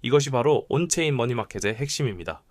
이것이 바로 온체인 머니마켓의 핵심입니다.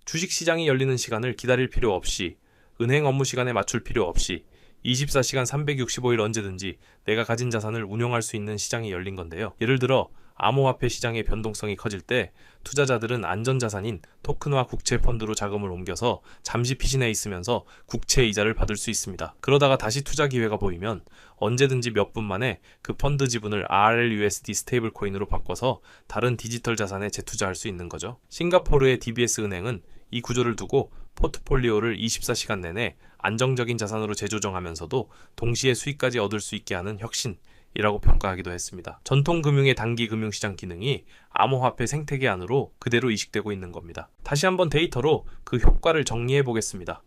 주식시장이 열리는 시간을 기다릴 필요 없이, 은행 업무 시간에 맞출 필요 없이 24시간 365일 언제든지 내가 가진 자산을 운용할 수 있는 시장이 열린 건데요. 예를 들어 암호화폐 시장의 변동성이 커질 때 투자자들은 안전자산인 토큰화 국채 펀드로 자금을 옮겨서 잠시 피신해 있으면서 국채 이자를 받을 수 있습니다. 그러다가 다시 투자 기회가 보이면 언제든지 몇 분 만에 그 펀드 지분을 RLUSD 스테이블 코인으로 바꿔서 다른 디지털 자산에 재투자할 수 있는 거죠. 싱가포르의 DBS 은행은 이 구조를 두고 포트폴리오를 24시간 내내 안정적인 자산으로 재조정하면서도 동시에 수익까지 얻을 수 있게 하는 혁신이라고 평가하기도 했습니다. 전통 금융의 단기 금융시장 기능이 암호화폐 생태계 안으로 그대로 이식되고 있는 겁니다. 다시 한번 데이터로 그 효과를 정리해 보겠습니다.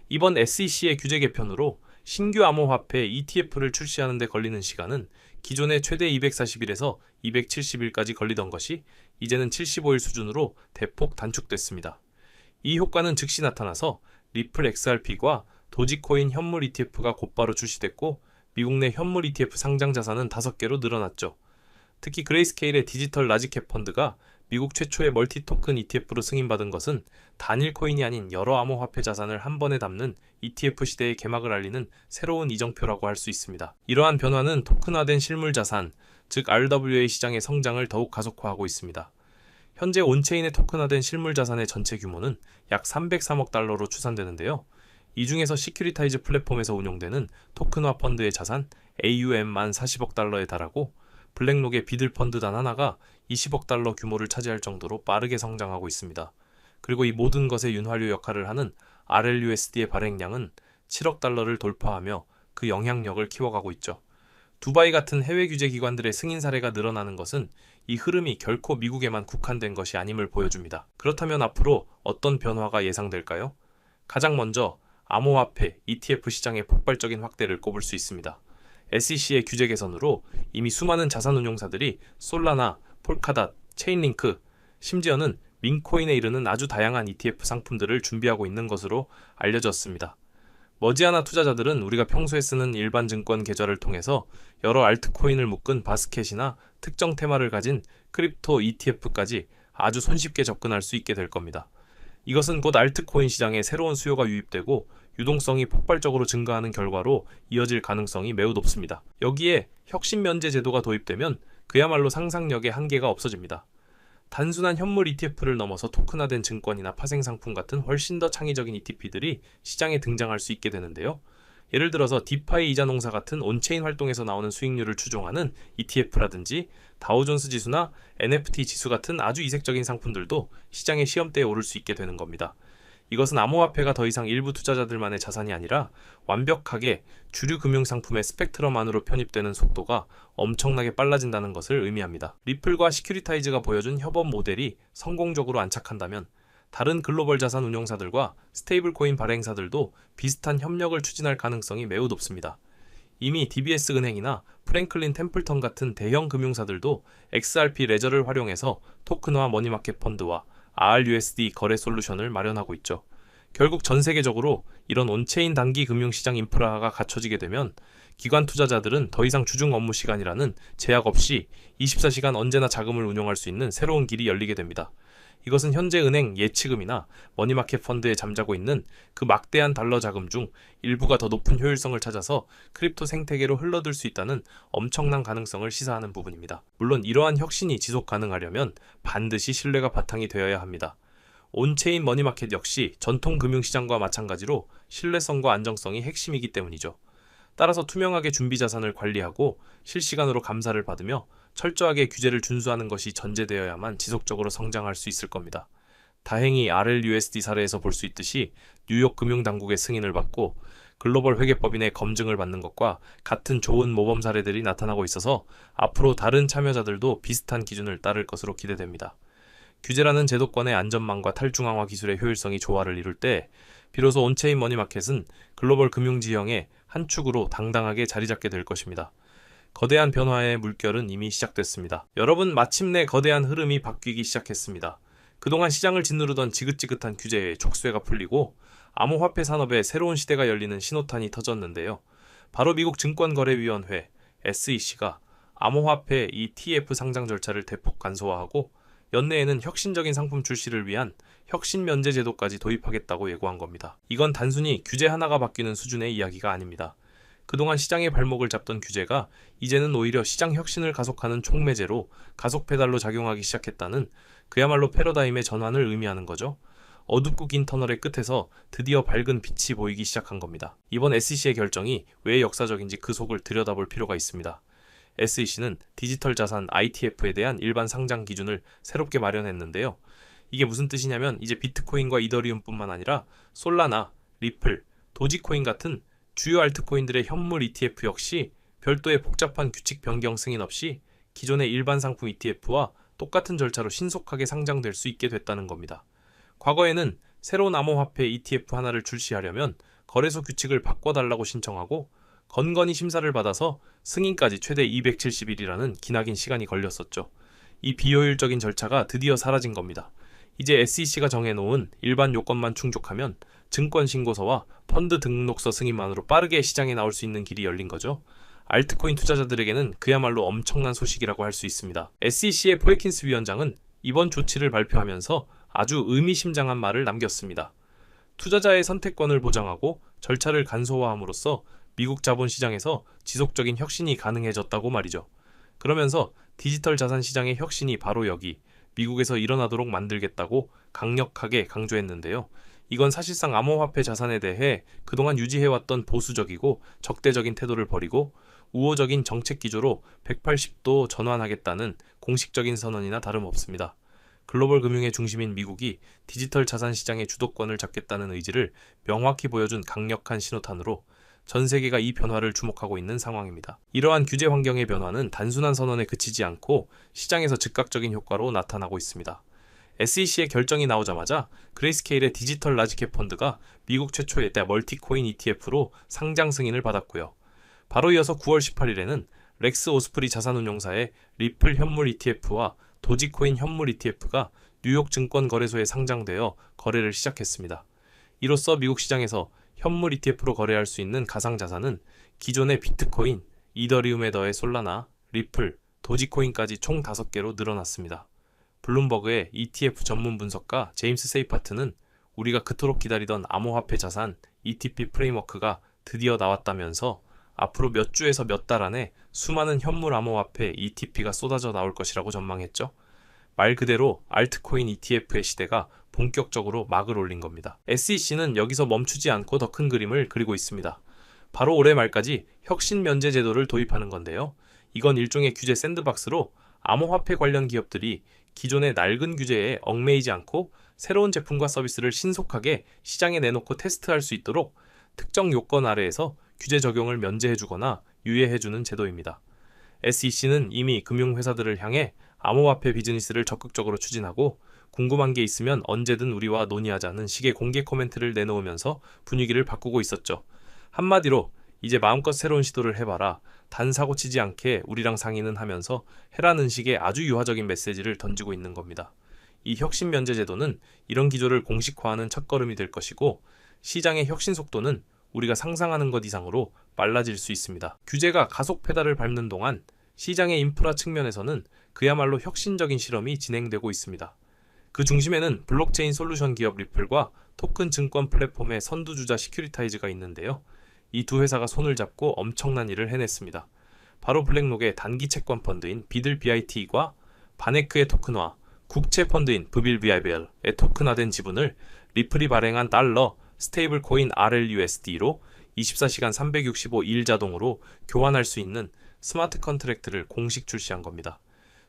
이번 SEC의 규제 개편으로 신규 암호화폐 ETF를 출시하는 데 걸리는 시간은 기존의 최대 240일에서 270일까지 걸리던 것이 이제는 75일 수준으로 대폭 단축됐습니다. 이 효과는 즉시 나타나서 리플 XRP과 도지코인 현물 ETF가 곧바로 출시됐고 미국 내 현물 ETF 상장 자산은 5개로 늘어났죠. 특히 그레이스케일의 디지털 라지캡 펀드가 미국 최초의 멀티 토큰 ETF로 승인받은 것은 단일 코인이 아닌 여러 암호화폐 자산을 한 번에 담는 ETF 시대의 개막을 알리는 새로운 이정표라고 할 수 있습니다. 이러한 변화는 토큰화된 실물 자산, 즉 RWA 시장의 성장을 더욱 가속화하고 있습니다. 현재 온체인의 토큰화된 실물 자산의 전체 규모는 약 303억 달러로 추산되는데요. 이 중에서 시큐리타이즈 플랫폼에서 운용되는 토큰화 펀드의 자산 AUM만 40억 달러에 달하고 블랙록의 비들 펀드 단 하나가 20억 달러 규모를 차지할 정도로 빠르게 성장하고 있습니다. 그리고 이 모든 것의 윤활유 역할을 하는 RLUSD의 발행량은 7억 달러를 돌파하며 그 영향력을 키워가고 있죠. 두바이 같은 해외 규제 기관들의 승인 사례가 늘어나는 것은 이 흐름이 결코 미국에만 국한된 것이 아님을 보여줍니다. 그렇다면 앞으로 어떤 변화가 예상될까요? 가장 먼저 암호화폐, ETF 시장의 폭발적인 확대를 꼽을 수 있습니다. SEC의 규제 개선으로 이미 수많은 자산운용사들이 솔라나, 폴카닷, 체인링크, 심지어는 민코인에 이르는 아주 다양한 ETF 상품들을 준비하고 있는 것으로 알려졌습니다. 머지않아 투자자들은 우리가 평소에 쓰는 일반 증권 계좌를 통해서 여러 알트코인을 묶은 바스켓이나 특정 테마를 가진 크립토 ETF까지 아주 손쉽게 접근할 수 있게 될 겁니다. 이것은 곧 알트코인 시장에 새로운 수요가 유입되고 유동성이 폭발적으로 증가하는 결과로 이어질 가능성이 매우 높습니다. 여기에 혁신 면제 제도가 도입되면 그야말로 상상력의 한계가 없어집니다. 단순한 현물 ETF를 넘어서 토큰화된 증권이나 파생상품 같은 훨씬 더 창의적인 ETP들이 시장에 등장할 수 있게 되는데요. 예를 들어서 디파이 이자 농사 같은 온체인 활동에서 나오는 수익률을 추종하는 ETF라든지 다우존스 지수나 NFT 지수 같은 아주 이색적인 상품들도 시장의 시험대에 오를 수 있게 되는 겁니다. 이것은 암호화폐가 더 이상 일부 투자자들만의 자산이 아니라 완벽하게 주류 금융상품의 스펙트럼 안으로 편입되는 속도가 엄청나게 빨라진다는 것을 의미합니다. 리플과 시큐리타이즈가 보여준 협업 모델이 성공적으로 안착한다면 다른 글로벌 자산 운용사들과 스테이블 코인 발행사들도 비슷한 협력을 추진할 가능성이 매우 높습니다. 이미 DBS 은행이나 프랭클린 템플턴 같은 대형 금융사들도 XRP 레저를 활용해서 토큰화 머니마켓 펀드와 RUSD 거래 솔루션을 마련하고 있죠. 결국 전 세계적으로 이런 온체인 단기 금융시장 인프라가 갖춰지게 되면 기관 투자자들은 더 이상 주중 업무 시간이라는 제약 없이 24시간 언제나 자금을 운용할 수 있는 새로운 길이 열리게 됩니다. 이것은 현재 은행 예치금이나 머니마켓 펀드에 잠자고 있는 그 막대한 달러 자금 중 일부가 더 높은 효율성을 찾아서 크립토 생태계로 흘러들 수 있다는 엄청난 가능성을 시사하는 부분입니다. 물론 이러한 혁신이 지속 가능하려면 반드시 신뢰가 바탕이 되어야 합니다. 온체인 머니마켓 역시 전통 금융시장과 마찬가지로 신뢰성과 안정성이 핵심이기 때문이죠. 따라서 투명하게 준비 자산을 관리하고 실시간으로 감사를 받으며 철저하게 규제를 준수하는 것이 전제되어야만 지속적으로 성장할 수 있을 겁니다. 다행히 RLUSD 사례에서 볼 수 있듯이 뉴욕 금융당국의 승인을 받고 글로벌 회계법인의 검증을 받는 것과 같은 좋은 모범 사례들이 나타나고 있어서 앞으로 다른 참여자들도 비슷한 기준을 따를 것으로 기대됩니다. 규제라는 제도권의 안전망과 탈중앙화 기술의 효율성이 조화를 이룰 때 비로소 온체인 머니마켓은 글로벌 금융지형의 한 축으로 당당하게 자리 잡게 될 것입니다. 거대한 변화의 물결은 이미 시작됐습니다. 여러분, 마침내 거대한 흐름이 바뀌기 시작했습니다. 그동안 시장을 짓누르던 지긋지긋한 규제의 족쇄가 풀리고 암호화폐 산업에 새로운 시대가 열리는 신호탄이 터졌는데요. 바로 미국 증권거래위원회 SEC가 암호화폐 ETF 상장 절차를 대폭 간소화하고 연내에는 혁신적인 상품 출시를 위한 혁신 면제 제도까지 도입하겠다고 예고한 겁니다. 이건 단순히 규제 하나가 바뀌는 수준의 이야기가 아닙니다. 그동안 시장의 발목을 잡던 규제가 이제는 오히려 시장 혁신을 가속하는 촉매제로 가속 페달로 작용하기 시작했다는 그야말로 패러다임의 전환을 의미하는 거죠. 어둡고 긴 터널의 끝에서 드디어 밝은 빛이 보이기 시작한 겁니다. 이번 SEC의 결정이 왜 역사적인지 그 속을 들여다볼 필요가 있습니다. SEC는 디지털 자산 ITF에 대한 일반 상장 기준을 새롭게 마련했는데요. 이게 무슨 뜻이냐면 이제 비트코인과 이더리움뿐만 아니라 솔라나, 리플, 도지코인 같은 주요 알트코인들의 현물 ETF 역시 별도의 복잡한 규칙 변경 승인 없이 기존의 일반 상품 ETF와 똑같은 절차로 신속하게 상장될 수 있게 됐다는 겁니다. 과거에는 새로운 암호화폐 ETF 하나를 출시하려면 거래소 규칙을 바꿔달라고 신청하고 건건히 심사를 받아서 승인까지 최대 270일이라는 기나긴 시간이 걸렸었죠. 이 비효율적인 절차가 드디어 사라진 겁니다. 이제 SEC가 정해놓은 일반 요건만 충족하면 증권신고서와 펀드 등록서 승인만으로 빠르게 시장에 나올 수 있는 길이 열린 거죠. 알트코인 투자자들에게는 그야말로 엄청난 소식이라고 할 수 있습니다. SEC의 포에킨스 위원장은 이번 조치를 발표하면서 아주 의미심장한 말을 남겼습니다. 투자자의 선택권을 보장하고 절차를 간소화함으로써 미국 자본시장에서 지속적인 혁신이 가능해졌다고 말이죠. 그러면서 디지털 자산 시장의 혁신이 바로 여기 미국에서 일어나도록 만들겠다고 강력하게 강조했는데요. 이건 사실상 암호화폐 자산에 대해 그동안 유지해왔던 보수적이고 적대적인 태도를 버리고 우호적인 정책 기조로 180도 전환하겠다는 공식적인 선언이나 다름없습니다. 글로벌 금융의 중심인 미국이 디지털 자산 시장의 주도권을 잡겠다는 의지를 명확히 보여준 강력한 신호탄으로 전 세계가 이 변화를 주목하고 있는 상황입니다. 이러한 규제 환경의 변화는 단순한 선언에 그치지 않고 시장에서 즉각적인 효과로 나타나고 있습니다. SEC의 결정이 나오자마자 그레이스케일의 디지털 라지캡 펀드가 미국 최초의 멀티코인 ETF로 상장 승인을 받았고요. 바로 이어서 9월 18일에는 렉스 오스프리 자산운용사의 리플 현물 ETF와 도지코인 현물 ETF가 뉴욕 증권거래소에 상장되어 거래를 시작했습니다. 이로써 미국 시장에서 현물 ETF로 거래할 수 있는 가상자산은 기존의 비트코인, 이더리움에 더해 솔라나, 리플, 도지코인까지 총 5개로 늘어났습니다. 블룸버그의 ETF 전문 분석가 제임스 세이파트는 우리가 그토록 기다리던 암호화폐 자산 ETP 프레임워크가 드디어 나왔다면서 앞으로 몇 주에서 몇 달 안에 수많은 현물 암호화폐 ETP가 쏟아져 나올 것이라고 전망했죠. 말 그대로 알트코인 ETF의 시대가 본격적으로 막을 올린 겁니다. SEC는 여기서 멈추지 않고 더 큰 그림을 그리고 있습니다. 바로 올해 말까지 혁신 면제 제도를 도입하는 건데요. 이건 일종의 규제 샌드박스로 암호화폐 관련 기업들이 기존의 낡은 규제에 얽매이지 않고 새로운 제품과 서비스를 신속하게 시장에 내놓고 테스트할 수 있도록 특정 요건 아래에서 규제 적용을 면제해주거나 유예해주는 제도입니다. SEC는 이미 금융회사들을 향해 암호화폐 비즈니스를 적극적으로 추진하고 궁금한 게 있으면 언제든 우리와 논의하자는 식의 공개 코멘트를 내놓으면서 분위기를 바꾸고 있었죠. 한마디로 이제 마음껏 새로운 시도를 해봐라. 단 사고치지 않게 우리랑 상의는 하면서 해라는 식의 아주 유화적인 메시지를 던지고 있는 겁니다. 이 혁신 면제 제도는 이런 기조를 공식화하는 첫걸음이 될 것이고 시장의 혁신 속도는 우리가 상상하는 것 이상으로 빨라질 수 있습니다. 규제가 가속 페달을 밟는 동안 시장의 인프라 측면에서는 그야말로 혁신적인 실험이 진행되고 있습니다. 그 중심에는 블록체인 솔루션 기업 리플과 토큰 증권 플랫폼의 선두주자 시큐리타이즈가 있는데요. 이 두 회사가 손을 잡고 엄청난 일을 해냈습니다. 바로 블랙록의 단기 채권 펀드인 비들 BIT과 바네크의 토큰화, 국채 펀드인 브빌 BIBL의 토큰화된 지분을 리플이 발행한 달러 스테이블 코인 RLUSD로 24시간 365일 자동으로 교환할 수 있는 스마트 컨트랙트를 공식 출시한 겁니다.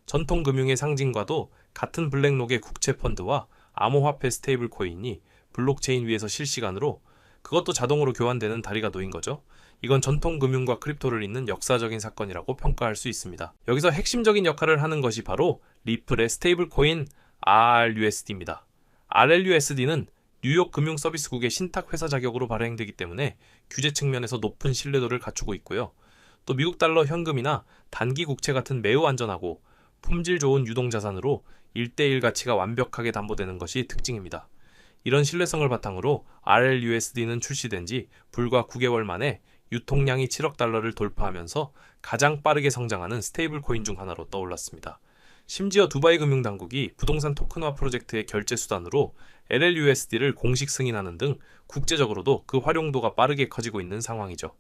전통 금융의 상징과도 같은 블랙록의 국채 펀드와 암호화폐 스테이블 코인이 블록체인 위에서 실시간으로 그것도 자동으로 교환되는 다리가 놓인 거죠. 이건 전통 금융과 크립토를 잇는 역사적인 사건이라고 평가할 수 있습니다. 여기서 핵심적인 역할을 하는 것이 바로 리플의 스테이블 코인 RLUSD입니다. RLUSD는 뉴욕 금융서비스국의 신탁회사 자격으로 발행되기 때문에 규제 측면에서 높은 신뢰도를 갖추고 있고요. 또 미국 달러 현금이나 단기 국채 같은 매우 안전하고 품질 좋은 유동자산으로 1:1 가치가 완벽하게 담보되는 것이 특징입니다. 이런 신뢰성을 바탕으로 RLUSD는 출시된 지 불과 9개월 만에 유통량이 7억 달러를 돌파하면서 가장 빠르게 성장하는 스테이블 코인 중 하나로 떠올랐습니다. 심지어 두바이 금융당국이 부동산 토큰화 프로젝트의 결제 수단으로 LLUSD를 공식 승인하는 등 국제적으로도 그 활용도가 빠르게 커지고 있는 상황이죠.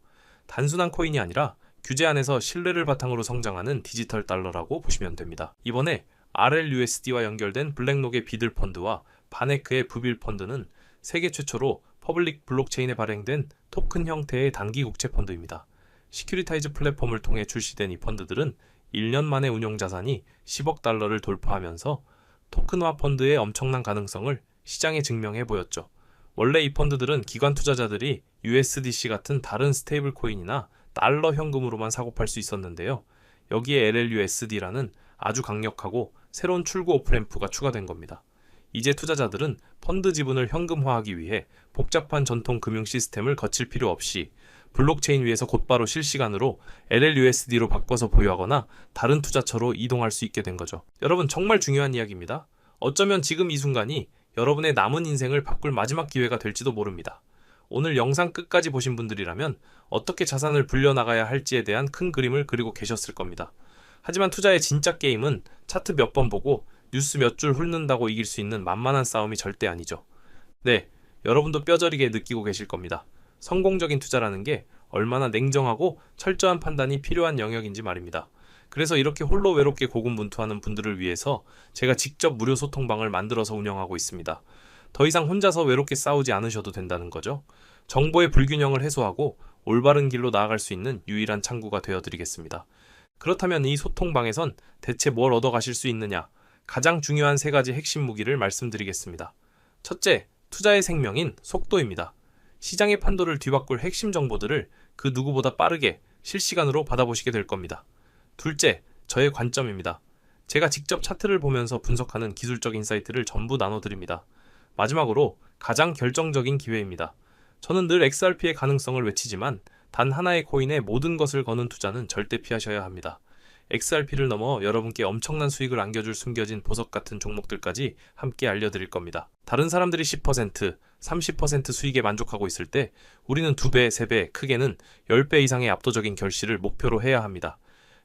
단순한 코인이 아니라 규제 안에서 신뢰를 바탕으로 성장하는 디지털 달러라고 보시면 됩니다. 이번에 RLUSD와 연결된 블랙록의 비들 펀드와 바네크의 부빌 펀드는 세계 최초로 퍼블릭 블록체인에 발행된 토큰 형태의 단기 국채 펀드입니다. 시큐리타이즈 플랫폼을 통해 출시된 이 펀드들은 1년 만에 운용 자산이 10억 달러를 돌파하면서 토큰화 펀드의 엄청난 가능성을 시장에 증명해 보였죠. 원래 이 펀드들은 기관 투자자들이 USDC 같은 다른 스테이블 코인이나 달러 현금으로만 사고팔 수 있었는데요. 여기에 LLUSD라는 아주 강력하고 새로운 출구 오프램프가 추가된 겁니다. 이제 투자자들은 펀드 지분을 현금화하기 위해 복잡한 전통 금융 시스템을 거칠 필요 없이 블록체인 위에서 곧바로 실시간으로 LLUSD로 바꿔서 보유하거나 다른 투자처로 이동할 수 있게 된 거죠. 여러분, 정말 중요한 이야기입니다. 어쩌면 지금 이 순간이 여러분의 남은 인생을 바꿀 마지막 기회가 될지도 모릅니다. 오늘 영상 끝까지 보신 분들이라면 어떻게 자산을 불려나가야 할지에 대한 큰 그림을 그리고 계셨을 겁니다. 하지만 투자의 진짜 게임은 차트 몇 번 보고 뉴스 몇 줄 훑는다고 이길 수 있는 만만한 싸움이 절대 아니죠. 네, 여러분도 뼈저리게 느끼고 계실 겁니다. 성공적인 투자라는 게 얼마나 냉정하고 철저한 판단이 필요한 영역인지 말입니다. 그래서 이렇게 홀로 외롭게 고군분투하는 분들을 위해서 제가 직접 무료 소통방을 만들어서 운영하고 있습니다. 더 이상 혼자서 외롭게 싸우지 않으셔도 된다는 거죠. 정보의 불균형을 해소하고 올바른 길로 나아갈 수 있는 유일한 창구가 되어드리겠습니다. 그렇다면 이 소통방에선 대체 뭘 얻어가실 수 있느냐? 가장 중요한 3가지 핵심 무기를 말씀드리겠습니다. 첫째, 투자의 생명인 속도입니다. 시장의 판도를 뒤바꿀 핵심 정보들을 그 누구보다 빠르게 실시간으로 받아보시게 될 겁니다. 둘째, 저의 관점입니다. 제가 직접 차트를 보면서 분석하는 기술적 인사이트를 전부 나눠드립니다. 마지막으로 가장 결정적인 기회입니다. 저는 늘 XRP의 가능성을 외치지만 단 하나의 코인에 모든 것을 거는 투자는 절대 피하셔야 합니다. XRP를 넘어 여러분께 엄청난 수익을 안겨줄 숨겨진 보석 같은 종목들까지 함께 알려드릴 겁니다. 다른 사람들이 10%, 30% 수익에 만족하고 있을 때 우리는 2배, 3배, 크게는 10배 이상의 압도적인 결실을 목표로 해야 합니다.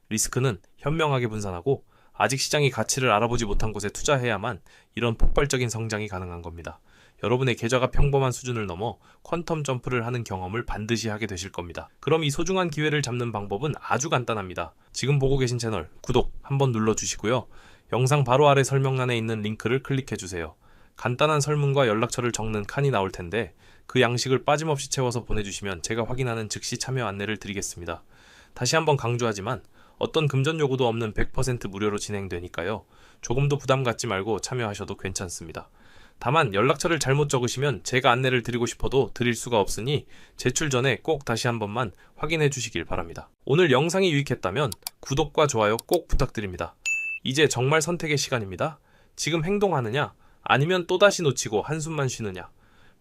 리스크는 현명하게 분산하고 아직 시장이 가치를 알아보지 못한 곳에 투자해야만 이런 폭발적인 성장이 가능한 겁니다. 여러분의 계좌가 평범한 수준을 넘어 퀀텀 점프를 하는 경험을 반드시 하게 되실 겁니다. 그럼 이 소중한 기회를 잡는 방법은 아주 간단합니다. 지금 보고 계신 채널 구독 한번 눌러주시고요. 영상 바로 아래 설명란에 있는 링크를 클릭해주세요. 간단한 설문과 연락처를 적는 칸이 나올 텐데 그 양식을 빠짐없이 채워서 보내주시면 제가 확인하는 즉시 참여 안내를 드리겠습니다. 다시 한번 강조하지만 어떤 금전 요구도 없는 100% 무료로 진행되니까요. 조금도 부담 갖지 말고 참여하셔도 괜찮습니다. 다만 연락처를 잘못 적으시면 제가 안내를 드리고 싶어도 드릴 수가 없으니 제출 전에 꼭 다시 한 번만 확인해 주시길 바랍니다. 오늘 영상이 유익했다면 구독과 좋아요 꼭 부탁드립니다. 이제 정말 선택의 시간입니다. 지금 행동하느냐 아니면 또다시 놓치고 한숨만 쉬느냐.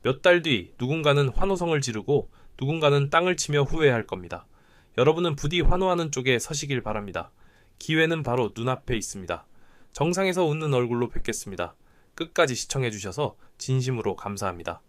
몇 달 뒤 누군가는 환호성을 지르고 누군가는 땅을 치며 후회할 겁니다. 여러분은 부디 환호하는 쪽에 서시길 바랍니다. 기회는 바로 눈앞에 있습니다. 정상에서 웃는 얼굴로 뵙겠습니다. 끝까지 시청해주셔서 진심으로 감사합니다.